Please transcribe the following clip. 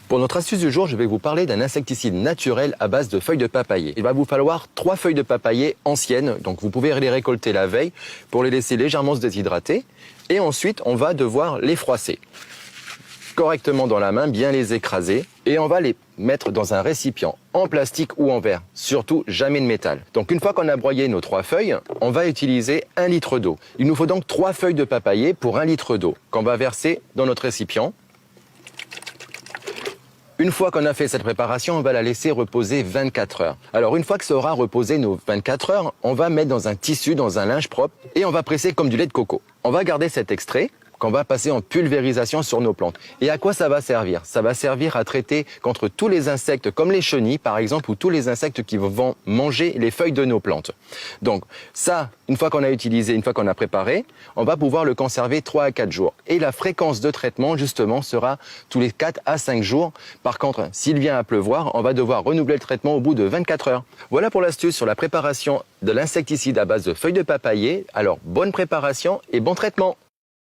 Pour notre astuce du jour, je vais vous parler d'un insecticide naturel à base de feuilles de papayer. Il va vous falloir 3 feuilles de papayer anciennes, donc vous pouvez les récolter la veille pour les laisser légèrement se déshydrater. Et ensuite, on va devoir les froisser correctement dans la main, bien les écraser. Et on va les mettre dans un récipient en plastique ou en verre, surtout jamais de métal. Donc une fois qu'on a broyé nos 3 feuilles, on va utiliser 1 litre d'eau. Il nous faut donc 3 feuilles de papayer pour 1 litre d'eau qu'on va verser dans notre récipient. Une fois qu'on a fait cette préparation, on va la laisser reposer 24 heures. Alors une fois que ça aura reposé nos 24 heures, on va mettre dans un tissu, dans un linge propre et on va presser comme du lait de coco. On va garder cet extrait qu'on va passer en pulvérisation sur nos plantes. Et à quoi ça va servir? Ça va servir à traiter contre tous les insectes comme les chenilles par exemple ou tous les insectes qui vont manger les feuilles de nos plantes. Donc ça, une fois qu'on a utilisé, une fois qu'on a préparé, on va pouvoir le conserver 3 à 4 jours. Et la fréquence de traitement justement sera tous les 4 à 5 jours. Par contre, s'il vient à pleuvoir, on va devoir renouveler le traitement au bout de 24 heures. Voilà pour l'astuce sur la préparation de l'insecticide à base de feuilles de papayer. Alors bonne préparation et bon traitement!